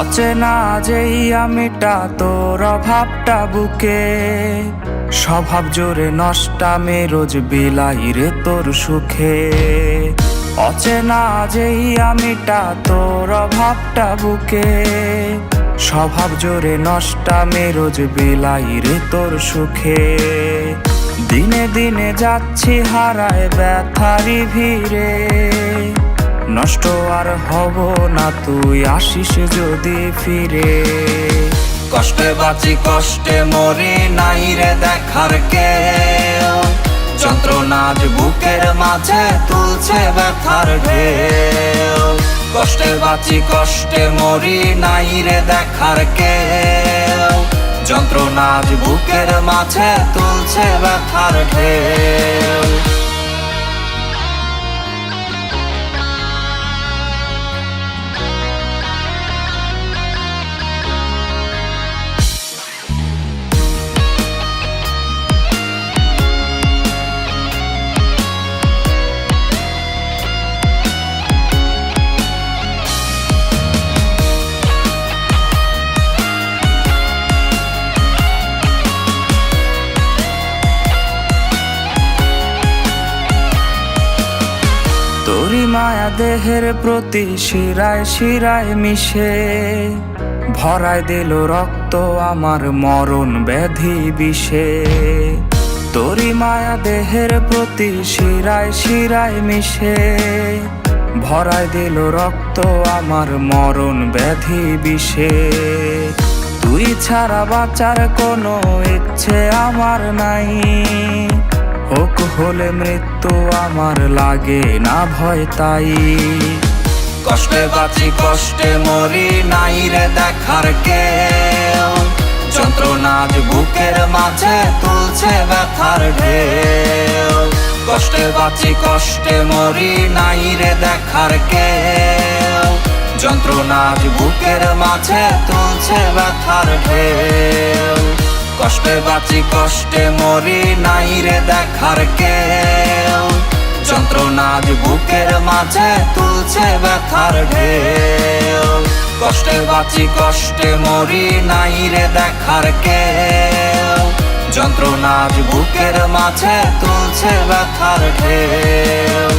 অচেনা যেই আমিটা তোর অভাবটা বুকে, স্বভাব জোরে নষ্টামে রোজ বিলাই রে তোর সুখে। অচেনা যেই আমিটা তোর অভাবটা বুকে, স্বভাব জোরে নষ্টামে রোজ বিলাই রে তোর সুখে। দিনে দিনে যাচ্ছি হারায় ব্যথারি ভিড়ে, নষ্ট আর হব না তুই আসিস যদি ফিরে। কষ্টে বাঁচি কষ্টে মরি নাই রে দেখার কেউ, যন্ত্রণা আজ বুকের মাঝে তুলছে ব্যথার ঢেউ। কষ্টে বাঁচি কষ্টে মরি নাই রে দেখার কেউ, যন্ত্রণা আজ বুকের মাঝে তুলছে ব্যথার ঢেউ। তোরি মায়া দেহের প্রতি শিরায় শিরায় মিশে, ভরায় দিল রক্ত আমার মরণ ব্যাধি বিষে। তোরি মায়া দেহের প্রতি শিরায় শিরায় মিশে, ভরায় দিল রক্ত আমার মরণ ব্যাধি বিষে। তুই ছাড়া বাঁচার কোনো ইচ্ছে আমার নাই, হোক হলে মৃত্যু আমার লাগে না ভয় তাই। কষ্টে বাঁচি কষ্টে মরি নাই রে দেখার কেউ, যন্ত্রণা আজ বুকের মাঝে তুলছে ব্যথার ঢেউ। কষ্টে বাঁচি কষ্টে মরি নাই রে দেখার কেউ, যন্ত্রণা আজ বুকের মাঝে তুলছে ব্যথার ঢেউ। কষ্টে বাঁচি কষ্টে মরি নাই রে দেখার কেউ, যন্ত্রণা আজ বুকের মাঝে তুলছে ব্যথার ঢেউ। কষ্টে বাঁচি কষ্টে মরি নাই রে দেখার কেউ, যন্ত্রণা আজ বুকের মাঝে তুলছে ব্যথার ঢেউ।